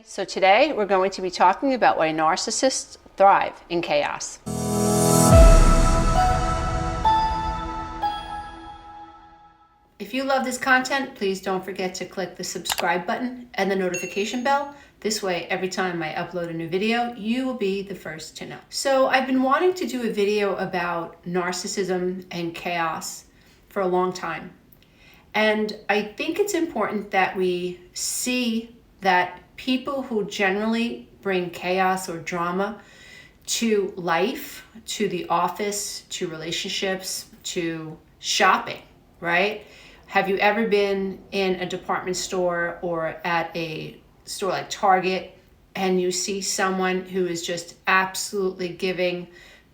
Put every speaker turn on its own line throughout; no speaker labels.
So today we're going to be talking about why narcissists thrive in chaos. If you love this content, please don't forget to click the subscribe button and the notification bell. This way, every time I upload a new video, you will be the first to know. So I've been wanting to do a video about narcissism and chaos for a long time. And I think it's important that we see that people who generally bring chaos or drama to life, to the office, to relationships, to shopping, right? Have you ever been in a department store or at a store like Target and you see someone who is just absolutely giving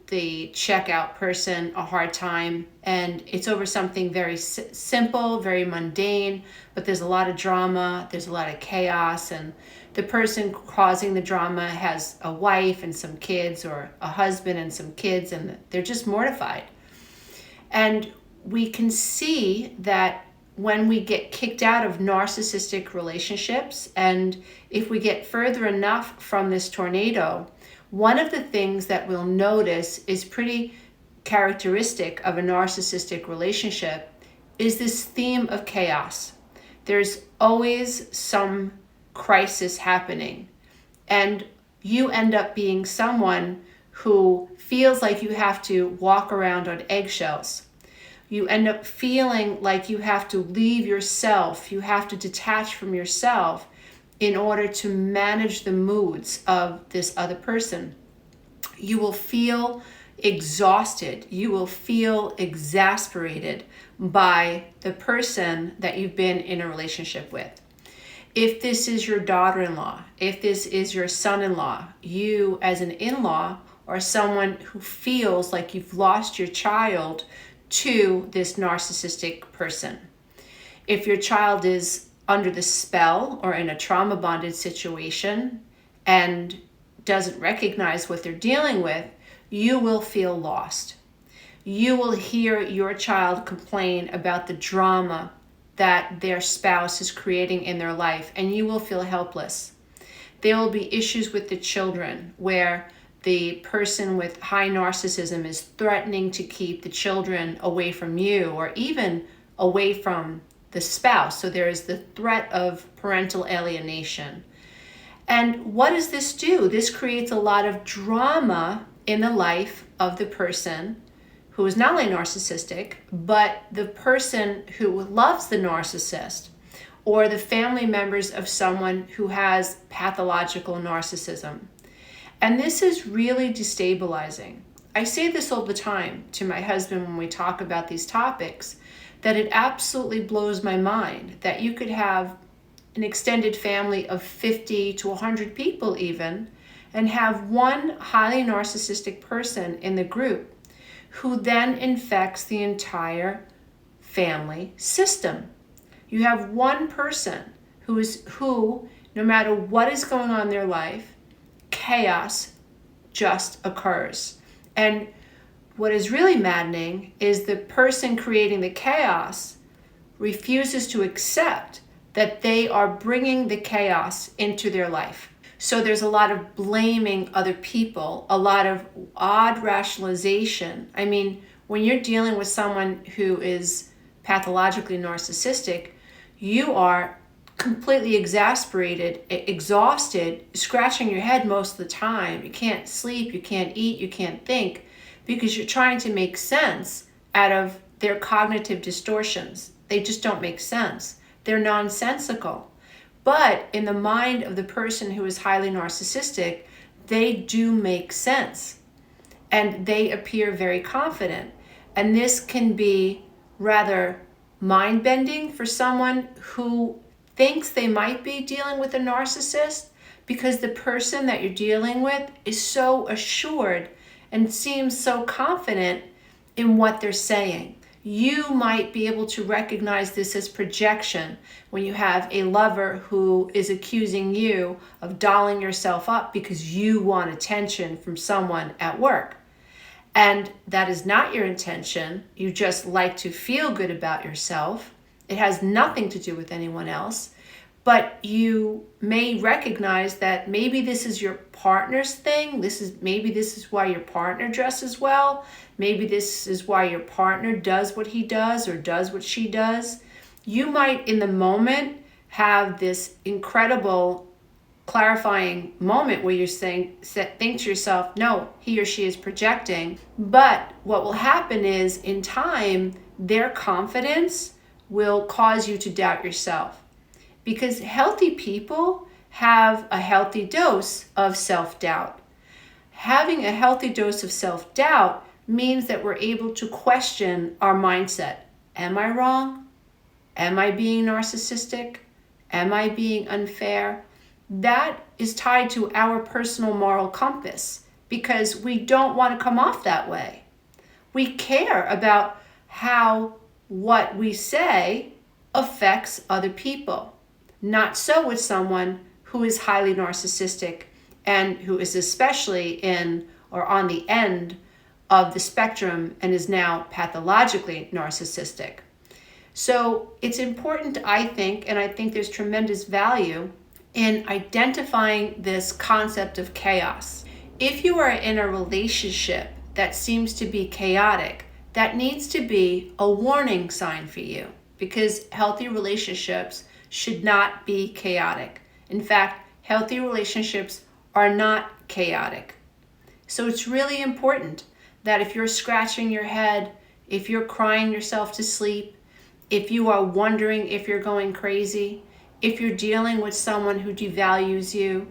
the checkout person a hard time, and it's over something very simple, very mundane, but there's a lot of drama, there's a lot of chaos, and the person causing the drama has a wife and some kids, or a husband and some kids, and they're just mortified. And we can see that when we get kicked out of narcissistic relationships, and if we get further enough from this tornado, one of the things that we'll notice is pretty characteristic of a narcissistic relationship is this theme of chaos. There's always some crisis happening, and you end up being someone who feels like you have to walk around on eggshells. You end up feeling like you have to leave yourself, you have to detach from yourself in order to manage the moods of this other person. You will feel exhausted. You will feel exasperated by the person that you've been in a relationship with. If this is your daughter-in-law, if this is your son-in-law, you as an in-law are someone who feels like you've lost your child to this narcissistic person. If your child is under the spell or in a trauma bonded situation and doesn't recognize what they're dealing with, you will feel lost. You will hear your child complain about the drama that their spouse is creating in their life, and you will feel helpless. There will be issues with the children where the person with high narcissism is threatening to keep the children away from you or even away from the spouse. So there is the threat of parental alienation. And what does this do? This creates a lot of drama in the life of the person who is not only narcissistic, but the person who loves the narcissist, or the family members of someone who has pathological narcissism. And this is really destabilizing. I say this all the time to my husband when we talk about these topics, that it absolutely blows my mind that you could have an extended family of 50 to 100 people even, and have one highly narcissistic person in the group who then infects the entire family system. You have one person who, no matter what is going on in their life, chaos just occurs. And what is really maddening is the person creating the chaos refuses to accept that they are bringing the chaos into their life. So there's a lot of blaming other people, a lot of odd rationalization. I mean, when you're dealing with someone who is pathologically narcissistic, you are completely exasperated, exhausted, scratching your head most of the time. You can't sleep, you can't eat, you can't think, because you're trying to make sense out of their cognitive distortions. They just don't make sense. They're nonsensical. But in the mind of the person who is highly narcissistic, they do make sense. And they appear very confident. And this can be rather mind-bending for someone who thinks they might be dealing with a narcissist, because the person that you're dealing with is so assured and seems so confident in what they're saying. You might be able to recognize this as projection when you have a lover who is accusing you of dolling yourself up because you want attention from someone at work. And that is not your intention. You just like to feel good about yourself. It has nothing to do with anyone else. but you may recognize that maybe this is your partner's thing. Maybe this is why your partner dresses well. Maybe this is why your partner does what he does or does what she does. You might in the moment have this incredible clarifying moment where you think to yourself, no, he or she is projecting. But what will happen is in time, their confidence will cause you to doubt yourself. Because healthy people have a healthy dose of self-doubt. Having a healthy dose of self-doubt means that we're able to question our mindset. Am I wrong? Am I being narcissistic? Am I being unfair? That is tied to our personal moral compass because we don't want to come off that way. We care about how what we say affects other people. Not so with someone who is highly narcissistic and who is especially in or on the end of the spectrum and is now pathologically narcissistic. So it's important, I think, and I think there's tremendous value in identifying this concept of chaos. If you are in a relationship that seems to be chaotic, that needs to be a warning sign for you because healthy relationships should not be chaotic. In fact, healthy relationships are not chaotic. So it's really important that if you're scratching your head, if you're crying yourself to sleep, if you are wondering if you're going crazy, if you're dealing with someone who devalues you,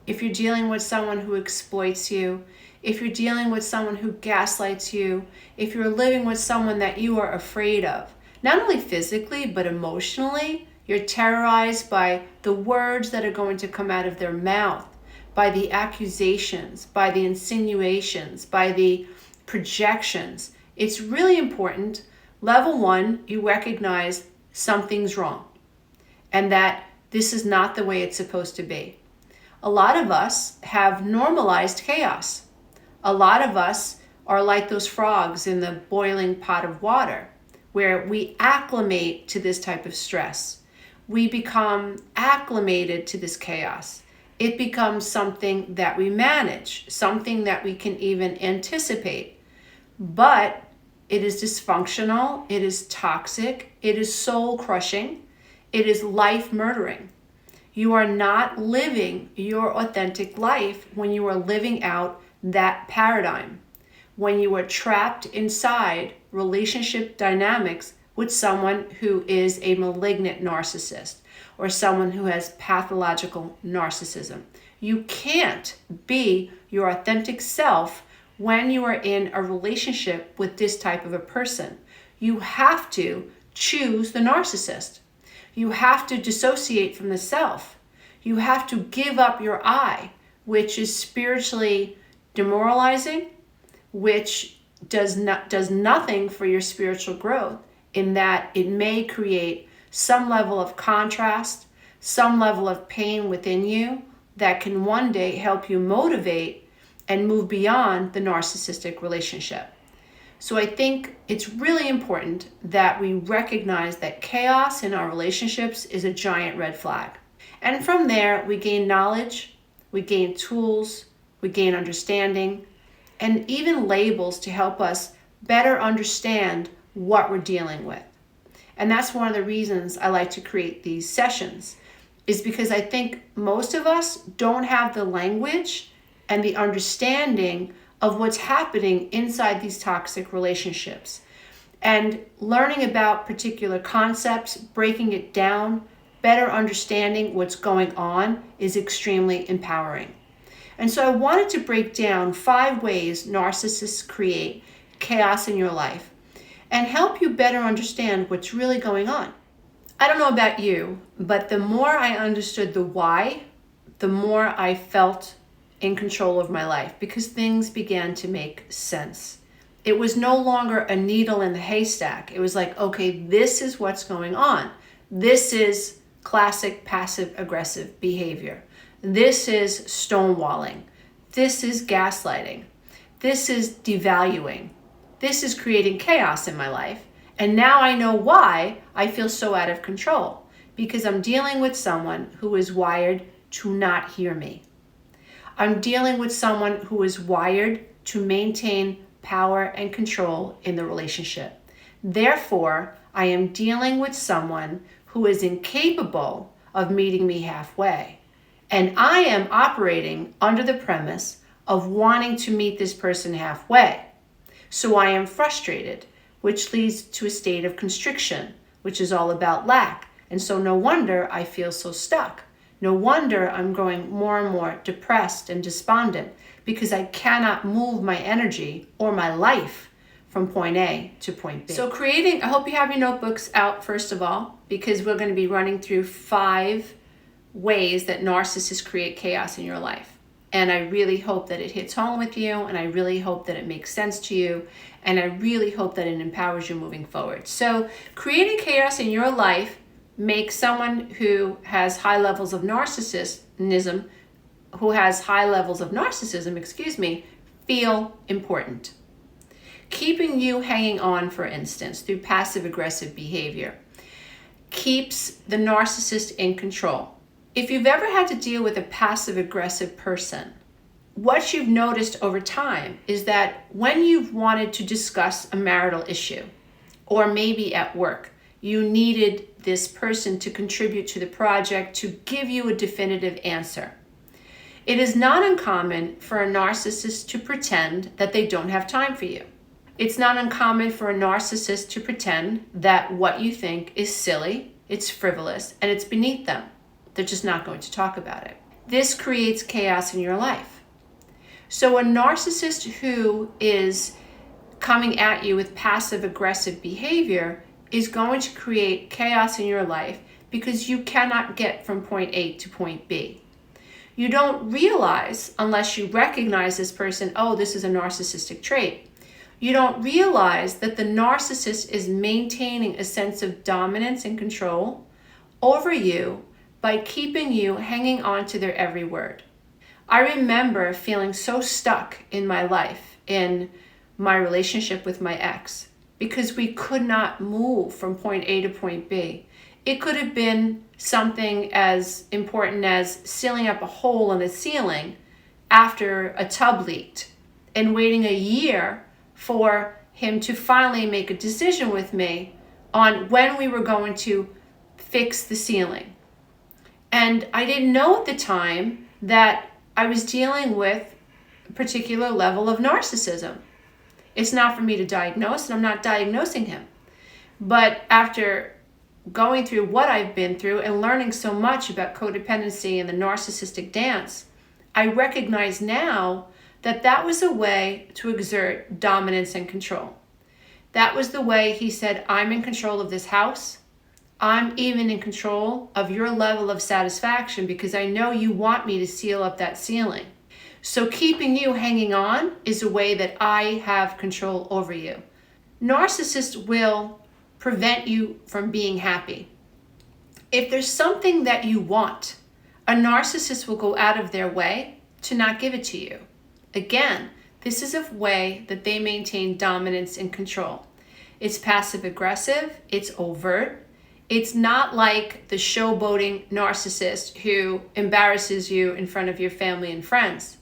if you're dealing with someone who exploits you, if you're dealing with someone who gaslights you, if you're living with someone that you are afraid of, not only physically, but emotionally, you're terrorized by the words that are going to come out of their mouth, by the accusations, by the insinuations, by the projections. It's really important. Level one, you recognize something's wrong and that this is not the way it's supposed to be. A lot of us have normalized chaos. A lot of us are like those frogs in the boiling pot of water, where we acclimate to this type of stress. We become acclimated to this chaos. It becomes something that we manage, something that we can even anticipate. But it is dysfunctional, it is toxic, it is soul crushing, it is life murdering. You are not living your authentic life when you are living out that paradigm, when you are trapped inside relationship dynamics with someone who is a malignant narcissist or someone who has pathological narcissism. You can't be your authentic self when you are in a relationship with this type of a person. You have to choose the narcissist. You have to dissociate from the self. You have to give up your I, which is spiritually demoralizing, which does nothing for your spiritual growth, in that it may create some level of contrast, some level of pain within you that can one day help you motivate and move beyond the narcissistic relationship. So I think it's really important that we recognize that chaos in our relationships is a giant red flag. And from there, we gain knowledge, we gain tools, we gain understanding, and even labels to help us better understand what we're dealing with. And that's one of the reasons I like to create these sessions, is because I think most of us don't have the language and the understanding of what's happening inside these toxic relationships. And learning about particular concepts, breaking it down, better understanding what's going on is extremely empowering. And so I wanted to break down 5 ways narcissists create chaos in your life and help you better understand what's really going on. I don't know about you, but the more I understood the why, the more I felt in control of my life because things began to make sense. It was no longer a needle in the haystack. It was like, okay, this is what's going on. This is classic passive-aggressive behavior. This is stonewalling. This is gaslighting. This is devaluing. This is creating chaos in my life. And now I know why I feel so out of control. because I'm dealing with someone who is wired to not hear me. I'm dealing with someone who is wired to maintain power and control in the relationship. Therefore, I am dealing with someone who is incapable of meeting me halfway. And I am operating under the premise of wanting to meet this person halfway. So I am frustrated, which leads to a state of constriction, which is all about lack. And so no wonder I feel so stuck. No wonder I'm growing more and more depressed and despondent, because I cannot move my energy or my life from point A to point B. So I hope you have your notebooks out first of all, because we're going to be running through 5 ways that narcissists create chaos in your life. And I really hope that it hits home with you, and I really hope that it makes sense to you, and I really hope that it empowers you moving forward. So creating chaos in your life makes someone who has high levels of narcissism, feel important. Keeping you hanging on, for instance, through passive-aggressive behavior, keeps the narcissist in control. If you've ever had to deal with a passive-aggressive person, what you've noticed over time is that when you've wanted to discuss a marital issue, or maybe at work, you needed this person to contribute to the project, to give you a definitive answer. It is not uncommon for a narcissist to pretend that they don't have time for you. It's not uncommon for a narcissist to pretend that what you think is silly, it's frivolous, and it's beneath them. They're just not going to talk about it. This creates chaos in your life. So a narcissist who is coming at you with passive-aggressive behavior is going to create chaos in your life because you cannot get from point A to point B. You don't realize, unless you recognize this person, oh, this is a narcissistic trait. You don't realize that the narcissist is maintaining a sense of dominance and control over you by keeping you hanging on to their every word. I remember feeling so stuck in my life, in my relationship with my ex, because we could not move from point A to point B. It could have been something as important as sealing up a hole in the ceiling after a tub leaked and waiting a year for him to finally make a decision with me on when we were going to fix the ceiling. And I didn't know at the time that I was dealing with a particular level of narcissism. It's not for me to diagnose, and I'm not diagnosing him. But after going through what I've been through and learning so much about codependency and the narcissistic dance, I recognize now that that was a way to exert dominance and control. That was the way he said, I'm in control of this house. I'm even in control of your level of satisfaction because I know you want me to seal up that ceiling. So keeping you hanging on is a way that I have control over you. Narcissists will prevent you from being happy. If there's something that you want, a narcissist will go out of their way to not give it to you. Again, this is a way that they maintain dominance and control. It's passive aggressive, it's overt. It's not like the showboating narcissist who embarrasses you in front of your family and friends,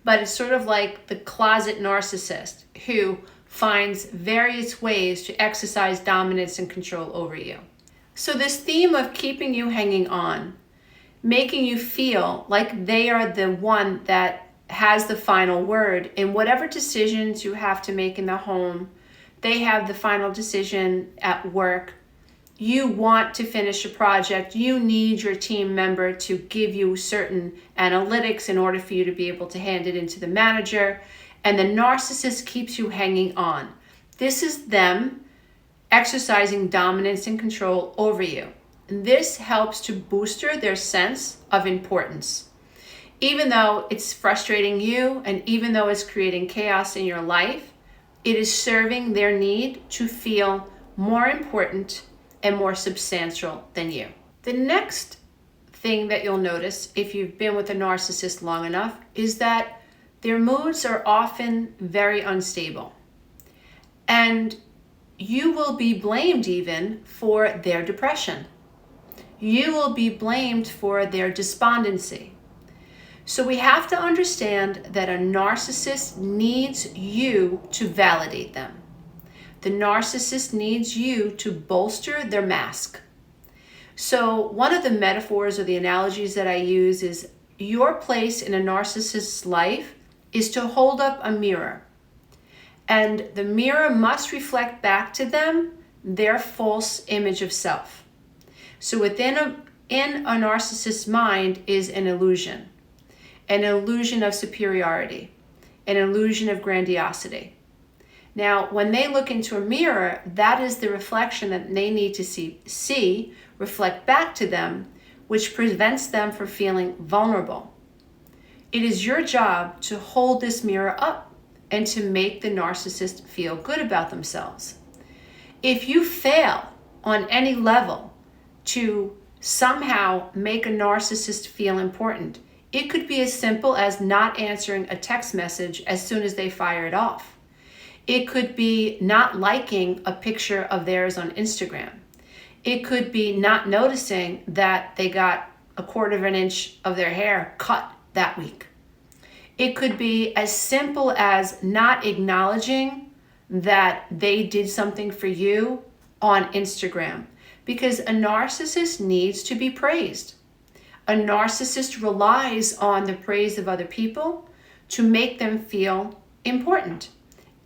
but it's sort of like the closet narcissist who finds various ways to exercise dominance and control over you. So this theme of keeping you hanging on, making you feel like they are the one that has the final word in whatever decisions you have to make in the home, they have the final decision at work. You want to finish a project, you need your team member to give you certain analytics in order for you to be able to hand it into the manager, and the narcissist keeps you hanging on. This is them exercising dominance and control over you. And this helps to booster their sense of importance. Even though it's frustrating you and even though it's creating chaos in your life, it is serving their need to feel more important and more substantial than you. The next thing that you'll notice if you've been with a narcissist long enough is that their moods are often very unstable. And you will be blamed even for their depression. you will be blamed for their despondency. So we have to understand that a narcissist needs you to validate them. The narcissist needs you to bolster their mask. So one of the metaphors or the analogies that I use is your place in a narcissist's life is to hold up a mirror. And the mirror must reflect back to them their false image of self. So in a narcissist's mind is an illusion of superiority, an illusion of grandiosity. Now, when they look into a mirror, that is the reflection that they need to see reflect back to them, which prevents them from feeling vulnerable. It is your job to hold this mirror up and to make the narcissist feel good about themselves. If you fail on any level to somehow make a narcissist feel important, it could be as simple as not answering a text message as soon as they fire it off. It could be not liking a picture of theirs on Instagram. It could be not noticing that they got 1/4 inch of their hair cut that week. It could be as simple as not acknowledging that they did something for you on Instagram, because a narcissist needs to be praised. A narcissist relies on the praise of other people to make them feel important.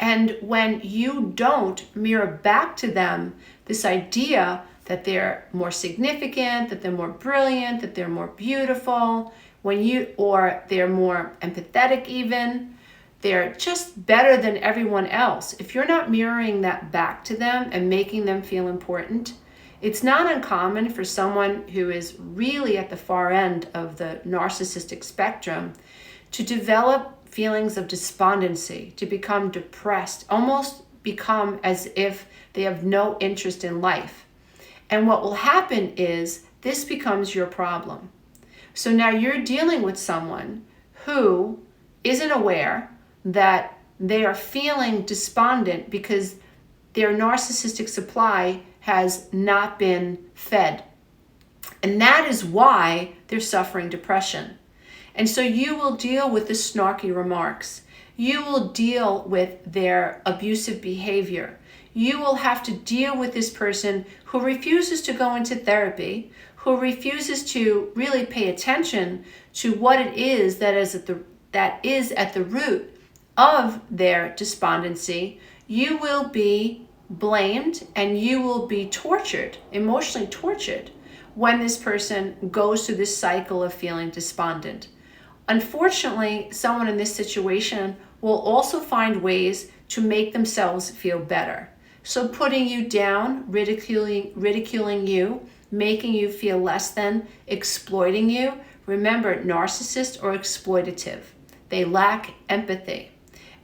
And when you don't mirror back to them this idea that they're more significant, that they're more brilliant, that they're more beautiful, or they're more empathetic even, they're just better than everyone else. If you're not mirroring that back to them and making them feel important, it's not uncommon for someone who is really at the far end of the narcissistic spectrum to develop feelings of despondency, to become depressed, almost become as if they have no interest in life. And what will happen is this becomes your problem. So now you're dealing with someone who isn't aware that they are feeling despondent because their narcissistic supply has not been fed. And that is why they're suffering depression. And so you will deal with the snarky remarks. You will deal with their abusive behavior. You will have to deal with this person who refuses to go into therapy, who refuses to really pay attention to what it is that is at the root of their despondency. You will be blamed and you will be tortured, emotionally tortured, when this person goes through this cycle of feeling despondent. Unfortunately, someone in this situation will also find ways to make themselves feel better. So putting you down, ridiculing you, making you feel less than, exploiting you. Remember, narcissists are exploitative. They lack empathy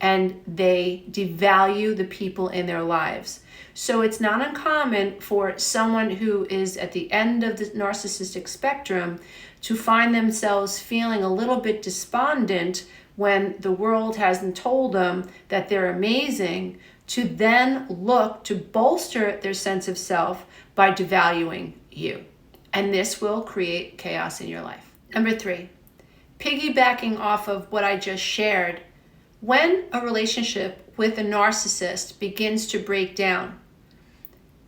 and they devalue the people in their lives. So it's not uncommon for someone who is at the end of the narcissistic spectrum to find themselves feeling a little bit despondent when the world hasn't told them that they're amazing, to then look to bolster their sense of self by devaluing you. And this will create chaos in your life. Number 3, piggybacking off of what I just shared, when a relationship with a narcissist begins to break down,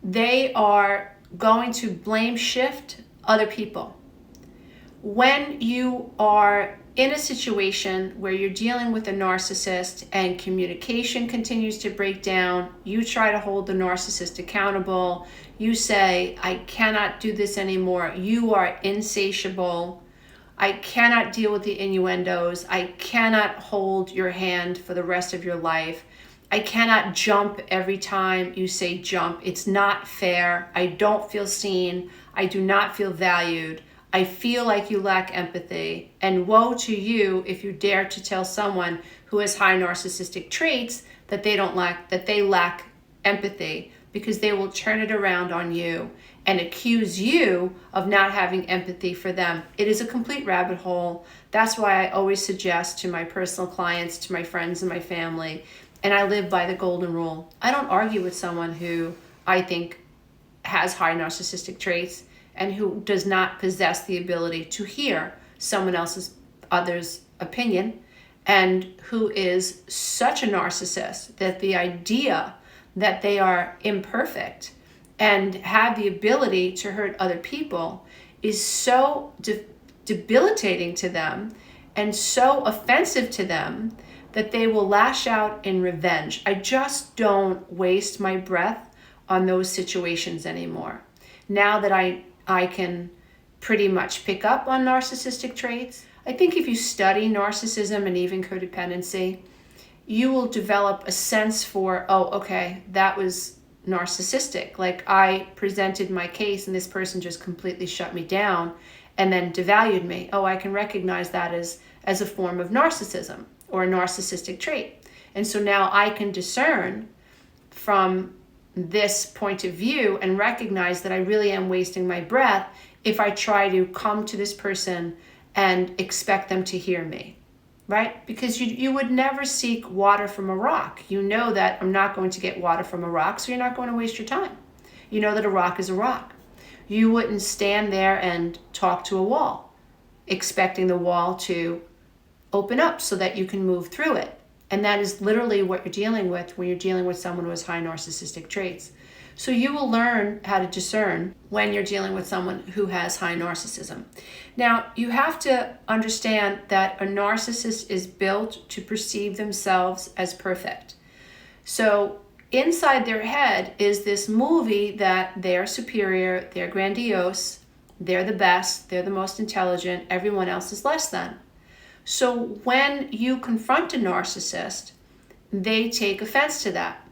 they are going to blame shift other people. When you are in a situation where you're dealing with a narcissist and communication continues to break down, you try to hold the narcissist accountable. You say, I cannot do this anymore. You are insatiable. I cannot deal with the innuendos. I cannot hold your hand for the rest of your life. I cannot jump every time you say jump. It's not fair. I don't feel seen. I do not feel valued. I feel like you lack empathy. And woe to you if you dare to tell someone who has high narcissistic traits that they lack empathy, because they will turn it around on you and accuse you of not having empathy for them. It is a complete rabbit hole. That's why I always suggest to my personal clients, to my friends and my family, and I live by the golden rule. I don't argue with someone who I think has high narcissistic traits, and who does not possess the ability to hear other's opinion, and who is such a narcissist that the idea that they are imperfect and have the ability to hurt other people is so debilitating to them and so offensive to them that they will lash out in revenge. I just don't waste my breath on those situations anymore. Now that I can pretty much pick up on narcissistic traits, I think if you study narcissism and even codependency, you will develop a sense for, oh, okay, that was narcissistic. Like, I presented my case and this person just completely shut me down and then devalued me. Oh, I can recognize that as a form of narcissism or a narcissistic trait. And so now I can discern from this point of view and recognize that I really am wasting my breath if I try to come to this person and expect them to hear me, right? Because you would never seek water from a rock. You know that I'm not going to get water from a rock, so you're not going to waste your time. You know that a rock is a rock. You wouldn't stand there and talk to a wall, expecting the wall to open up so that you can move through it. And that is literally what you're dealing with when you're dealing with someone who has high narcissistic traits. So you will learn how to discern when you're dealing with someone who has high narcissism. Now, you have to understand that a narcissist is built to perceive themselves as perfect. So inside their head is this movie that they're superior, they're grandiose, they're the best, they're the most intelligent, everyone else is less than. So when you confront a narcissist, they take offense to that.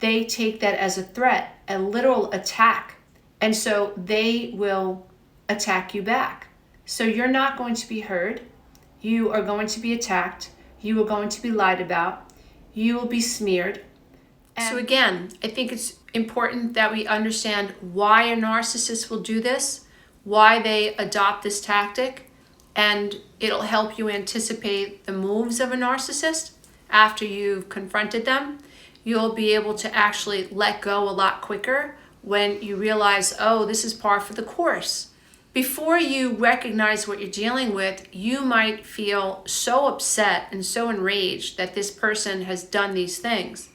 They take that as a threat, a literal attack. And so they will attack you back. So you're not going to be heard. You are going to be attacked. You are going to be lied about. You will be smeared. So again, I think it's important that we understand why a narcissist will do this, why they adopt this tactic, and it'll help you anticipate the moves of a narcissist after you've confronted them. You'll be able to actually let go a lot quicker when you realize, oh, this is par for the course. Before you recognize what you're dealing with, you might feel so upset and so enraged that this person has done these things.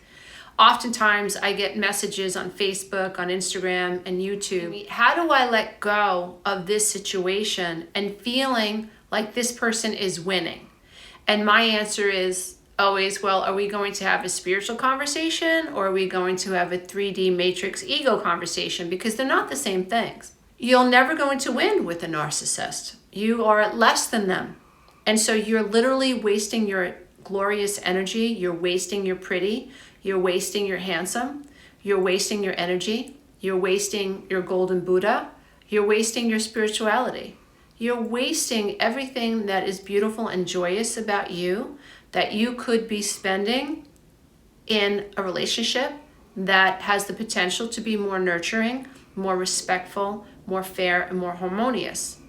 Oftentimes, I get messages on Facebook, on Instagram, and YouTube. How do I let go of this situation and feeling like this person is winning? And my answer is always, well, are we going to have a spiritual conversation or are we going to have a 3D matrix ego conversation? Because they're not the same things. You're never going to win with a narcissist. You are less than them. And so you're literally wasting your glorious energy. You're wasting your pretty. You're wasting your handsome. You're wasting your energy. You're wasting your golden Buddha. You're wasting your spirituality. You're wasting everything that is beautiful and joyous about you that you could be spending in a relationship that has the potential to be more nurturing, more respectful, more fair, and more harmonious.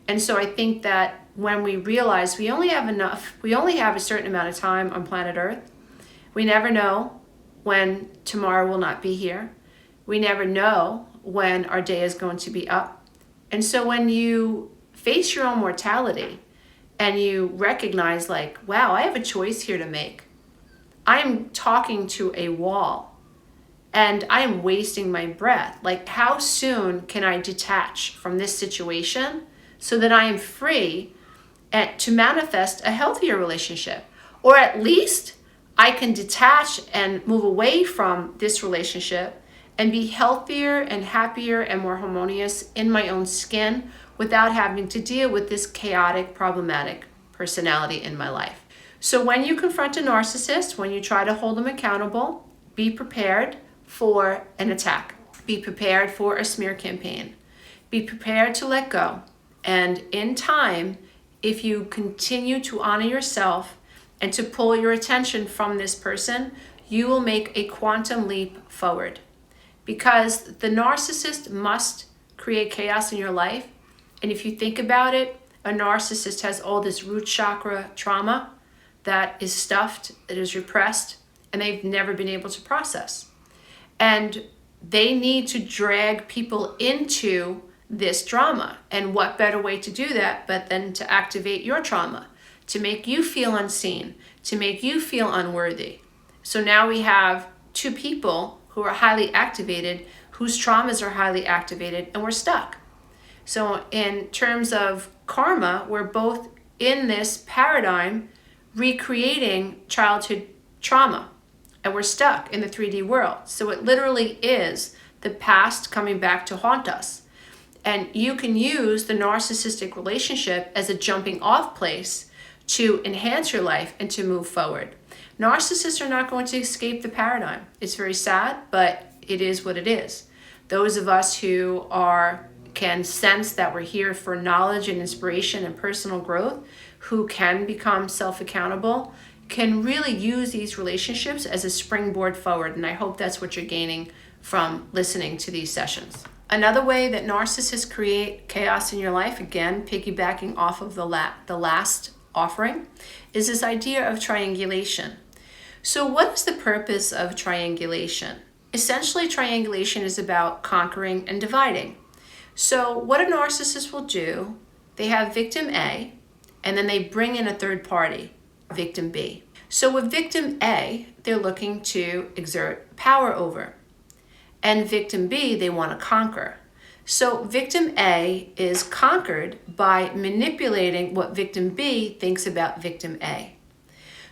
And so I think that when we realize we only have a certain amount of time on planet Earth, we never know when tomorrow will not be here. We never know when our day is going to be up. And so when you face your own mortality and you recognize, like, wow, I have a choice here to make. I am talking to a wall and I am wasting my breath. Like, how soon can I detach from this situation so that I am free to manifest a healthier relationship? Or at least I can detach and move away from this relationship and be healthier and happier and more harmonious in my own skin without having to deal with this chaotic, problematic personality in my life. So when you confront a narcissist, when you try to hold them accountable, be prepared for an attack. Be prepared for a smear campaign. Be prepared to let go. And in time, if you continue to honor yourself and to pull your attention from this person, you will make a quantum leap forward. Because the narcissist must create chaos in your life. And if you think about it, a narcissist has all this root chakra trauma that is stuffed, that is repressed, and they've never been able to process. And they need to drag people into this drama. And what better way to do that but than to activate your trauma, to make you feel unseen, to make you feel unworthy. So now we have two people who are highly activated, whose traumas are highly activated, and we're stuck. So in terms of karma, we're both in this paradigm recreating childhood trauma, and we're stuck in the 3D world. So it literally is the past coming back to haunt us. And you can use the narcissistic relationship as a jumping off place to enhance your life and to move forward. Narcissists are not going to escape the paradigm. It's very sad, but it is what it is. Those of us who can sense that we're here for knowledge and inspiration and personal growth, who can become self-accountable, can really use these relationships as a springboard forward. And I hope that's what you're gaining from listening to these sessions. Another way that narcissists create chaos in your life, again, piggybacking off of the last offering, is this idea of triangulation. So what is the purpose of triangulation? Essentially, triangulation is about conquering and dividing. So what a narcissist will do, they have victim A, and then they bring in a third party, victim B. So with victim A, they're looking to exert power over. And victim B, they want to conquer. So victim A is conquered by manipulating what victim B thinks about victim A.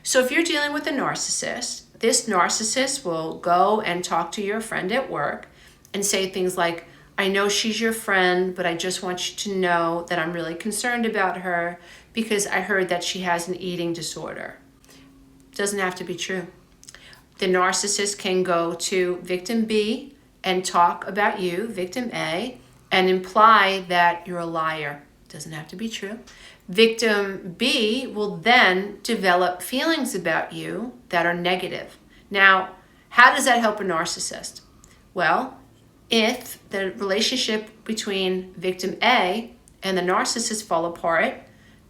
So if you're dealing with a narcissist, this narcissist will go and talk to your friend at work and say things like, I know she's your friend, but I just want you to know that I'm really concerned about her because I heard that she has an eating disorder. Doesn't have to be true. The narcissist can go to victim B and talk about you, victim A, and imply that you're a liar. Doesn't have to be true. Victim B will then develop feelings about you that are negative. Now, how does that help a narcissist? Well, if the relationship between victim A and the narcissist fall apart,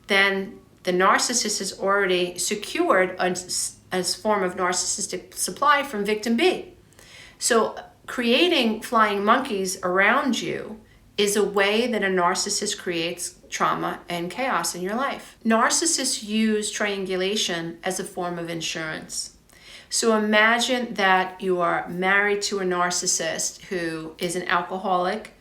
then the narcissist has already secured a form of narcissistic supply from victim B. So creating flying monkeys around you is a way that a narcissist creates trauma and chaos in your life. Narcissists use triangulation as a form of insurance. So imagine that you are married to a narcissist who is an alcoholic,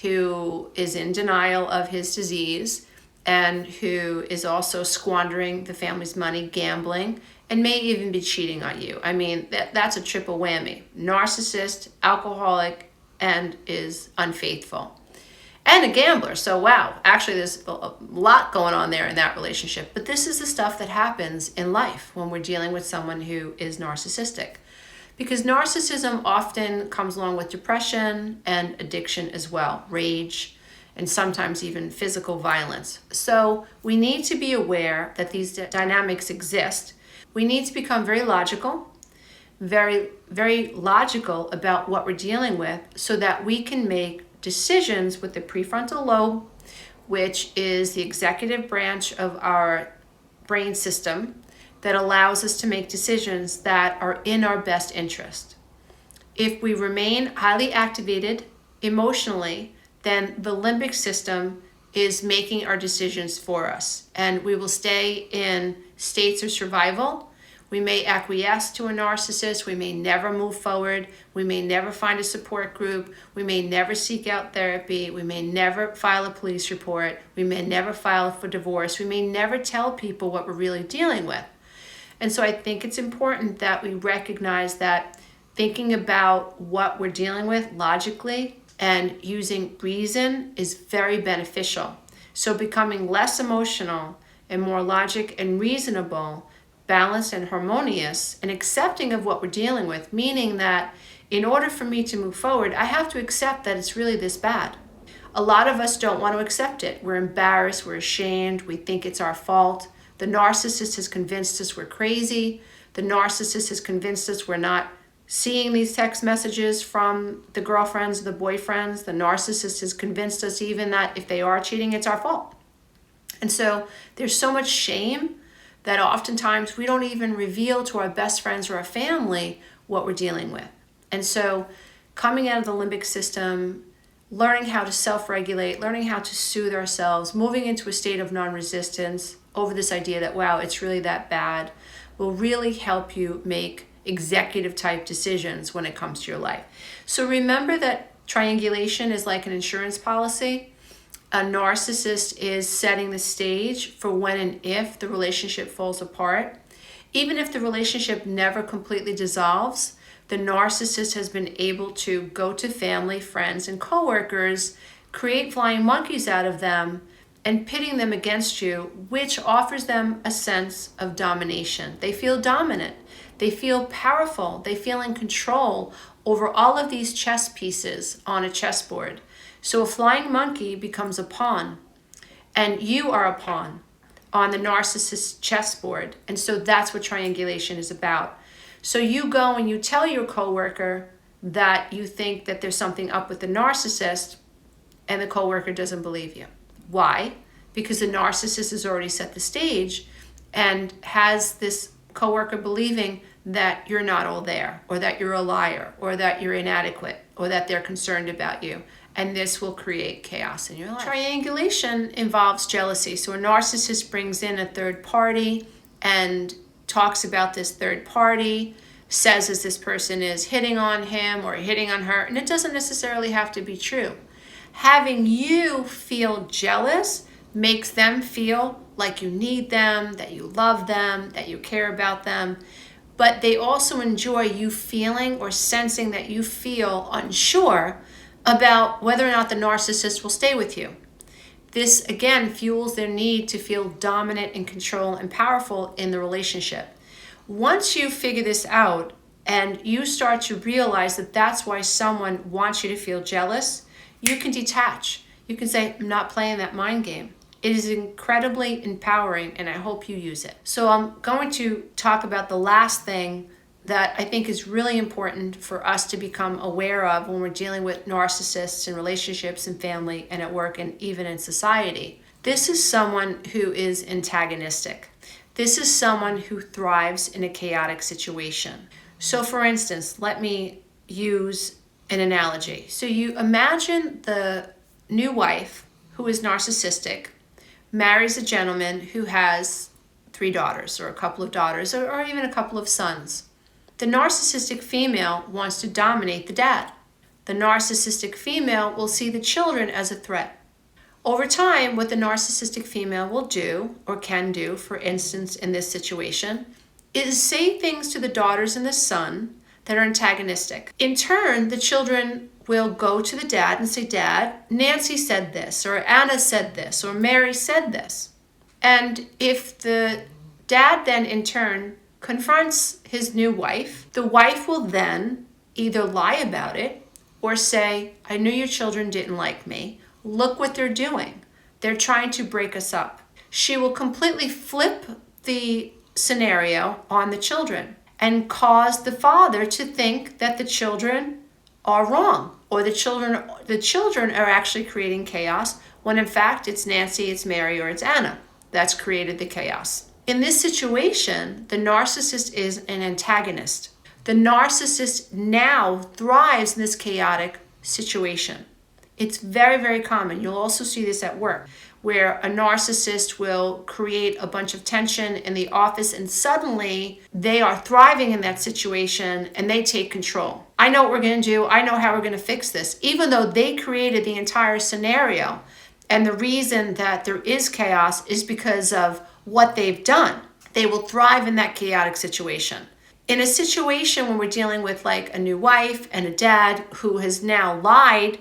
who is in denial of his disease, and who is also squandering the family's money, gambling, and may even be cheating on you. I mean, that's a triple whammy. Narcissist, alcoholic, and is unfaithful. And a gambler. So wow, actually there's a lot going on there in that relationship. But this is the stuff that happens in life when we're dealing with someone who is narcissistic. Because narcissism often comes along with depression and addiction as well, rage, and sometimes even physical violence. So we need to be aware that these dynamics exist. We need to become very logical, very, very logical about what we're dealing with so that we can make decisions with the prefrontal lobe, which is the executive branch of our brain system that allows us to make decisions that are in our best interest. If we remain highly activated emotionally, then the limbic system is making our decisions for us, and we will stay in states of survival. We may acquiesce to a narcissist. We may never move forward. We may never find a support group. We may never seek out therapy. We may never file a police report. We may never file for divorce. We may never tell people what we're really dealing with. And so I think it's important that we recognize that thinking about what we're dealing with logically and using reason is very beneficial. So becoming less emotional and more logic and reasonable, balanced and harmonious, and accepting of what we're dealing with, meaning that in order for me to move forward, I have to accept that it's really this bad. A lot of us don't want to accept it. We're embarrassed, we're ashamed, we think it's our fault. The narcissist has convinced us we're crazy. The narcissist has convinced us we're not seeing these text messages from the girlfriends, the boyfriends. The narcissist has convinced us even that if they are cheating, it's our fault. And so there's so much shame that oftentimes we don't even reveal to our best friends or our family what we're dealing with. And so coming out of the limbic system, learning how to self-regulate, learning how to soothe ourselves, moving into a state of non-resistance over this idea that, wow, it's really that bad, will really help you make executive type decisions when it comes to your life. So remember that triangulation is like an insurance policy. A narcissist is setting the stage for when and if the relationship falls apart. Even if the relationship never completely dissolves, the narcissist has been able to go to family, friends, and coworkers, create flying monkeys out of them, and pitting them against you, which offers them a sense of domination. They feel dominant. They feel powerful. They feel in control over all of these chess pieces on a chessboard. So a flying monkey becomes a pawn, and you are a pawn on the narcissist chessboard. And so that's what triangulation is about. So you go and you tell your coworker that you think that there's something up with the narcissist, and the coworker doesn't believe you. Why? Because the narcissist has already set the stage and has this coworker believing that you're not all there, or that you're a liar, or that you're inadequate, or that they're concerned about you. And this will create chaos in your life. Triangulation involves jealousy. So a narcissist brings in a third party and talks about this third party, says as this person is hitting on him or hitting on her, and it doesn't necessarily have to be true. Having you feel jealous makes them feel like you need them, that you love them, that you care about them, but they also enjoy you feeling or sensing that you feel unsure about whether or not the narcissist will stay with you. This, again, fuels their need to feel dominant and control and powerful in the relationship. Once you figure this out and you start to realize that that's why someone wants you to feel jealous, you can detach. You can say, I'm not playing that mind game. It is incredibly empowering, and I hope you use it. So I'm going to talk about the last thing that I think is really important for us to become aware of when we're dealing with narcissists in relationships and family and at work and even in society. This is someone who is antagonistic. This is someone who thrives in a chaotic situation. So for instance, let me use an analogy. So you imagine the new wife who is narcissistic marries a gentleman who has 3 daughters or a couple of daughters or even a couple of sons. The narcissistic female wants to dominate the dad. The narcissistic female will see the children as a threat. Over time, what the narcissistic female will do, or can do, for instance, in this situation, is say things to the daughters and the son that are antagonistic. In turn, the children will go to the dad and say, Dad, Nancy said this, or Anna said this, or Mary said this. And if the dad then in turn confronts his new wife, the wife will then either lie about it or say, I knew your children didn't like me. Look what they're doing. They're trying to break us up. She will completely flip the scenario on the children and cause the father to think that the children are wrong, or the children are actually creating chaos, when in fact it's Nancy, it's Mary, or it's Anna that's created the chaos. In this situation, the narcissist is an antagonist. The narcissist now thrives in this chaotic situation. It's very, very common. You'll also see this at work, where a narcissist will create a bunch of tension in the office and suddenly they are thriving in that situation and they take control. I know what we're going to do. I know how we're going to fix this, even though they created the entire scenario. And the reason that there is chaos is because of what they've done. They will thrive in that chaotic situation. In a situation when we're dealing with like a new wife and a dad who has now lied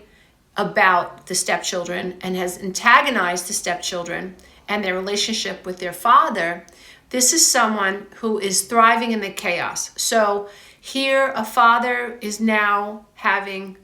about the stepchildren and has antagonized the stepchildren and their relationship with their father, this is someone who is thriving in the chaos. So here a father is now having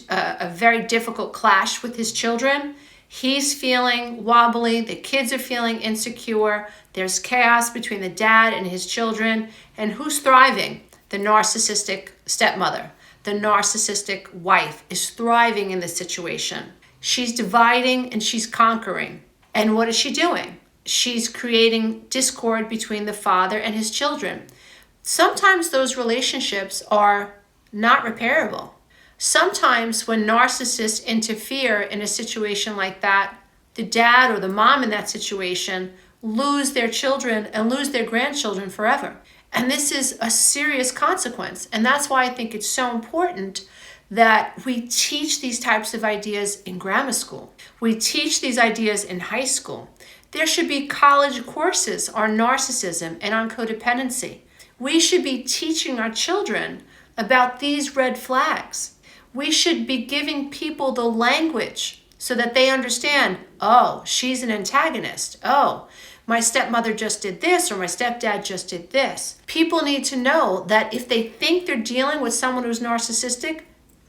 a very difficult clash with his children. He's feeling wobbly, the kids are feeling insecure, there's chaos between the dad and his children, and who's thriving? The narcissistic stepmother. The narcissistic wife is thriving in this situation. She's dividing and she's conquering. And what is she doing? She's creating discord between the father and his children. Sometimes those relationships are not repairable. Sometimes when narcissists interfere in a situation like that, the dad or the mom in that situation lose their children and lose their grandchildren forever. And this is a serious consequence. And that's why I think it's so important that we teach these types of ideas in grammar school. We teach these ideas in high school. There should be college courses on narcissism and on codependency. We should be teaching our children about these red flags. We should be giving people the language so that they understand, oh, she's an antagonist. Oh, my stepmother just did this, or my stepdad just did this. People need to know that if they think they're dealing with someone who's narcissistic,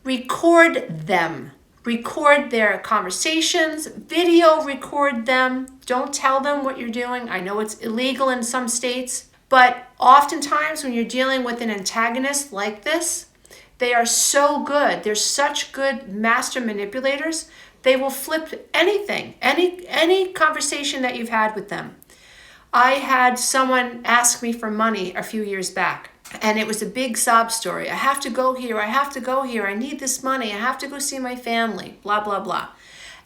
record them. Record their conversations, video record them. Don't tell them what you're doing. I know it's illegal in some states, but oftentimes when you're dealing with an antagonist like this, they are so good. They're such good master manipulators. They will flip anything, any conversation that you've had with them. I had someone ask me for money a few years back, and it was a big sob story. I have to go here. I have to go here. I need this money. I have to go see my family, blah, blah, blah.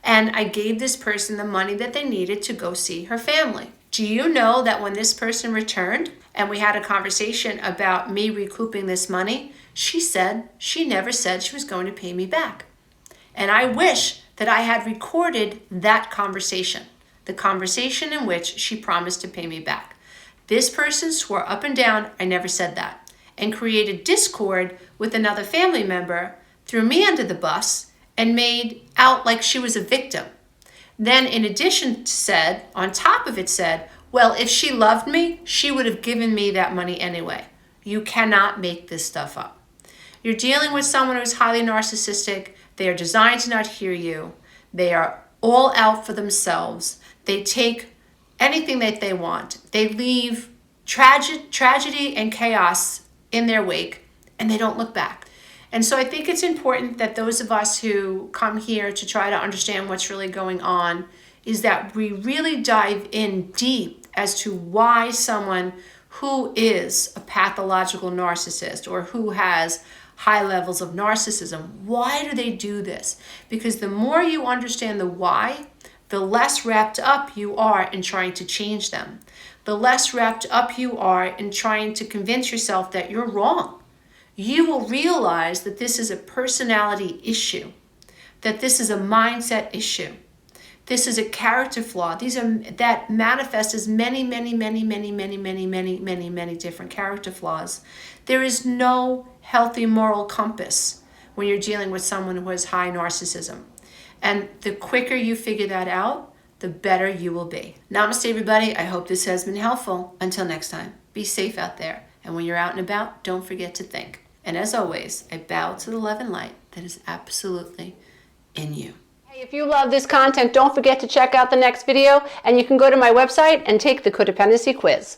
And I gave this person the money that they needed to go see her family. Do you know that when this person returned and we had a conversation about me recouping this money, she said she never said she was going to pay me back. And I wish that I had recorded that conversation, the conversation in which she promised to pay me back. This person swore up and down I never said that and created discord with another family member, threw me under the bus, and made out like she was a victim. Then in addition said, on top of it said, well, if she loved me, she would have given me that money anyway. You cannot make this stuff up. You're dealing with someone who's highly narcissistic. They are designed to not hear you. They are all out for themselves. They take anything that they want. They leave tragedy and chaos in their wake, and they don't look back. And so I think it's important that those of us who come here to try to understand what's really going on is that we really dive in deep as to why someone who is a pathological narcissist or who has high levels of narcissism, why do they do this? Because the more you understand the why, the less wrapped up you are in trying to change them. The less wrapped up you are in trying to convince yourself that you're wrong. You will realize that this is a personality issue, that this is a mindset issue. This is a character flaw. These are that manifest as many different character flaws. There is no healthy moral compass when you're dealing with someone who has high narcissism. And the quicker you figure that out, the better you will be. Namaste, everybody. I hope this has been helpful. Until next time, be safe out there. And when you're out and about, don't forget to think. And as always, I bow to the love and light that is absolutely in you. Hey, if you love this content, don't forget to check out the next video, and you can go to my website and take the codependency quiz.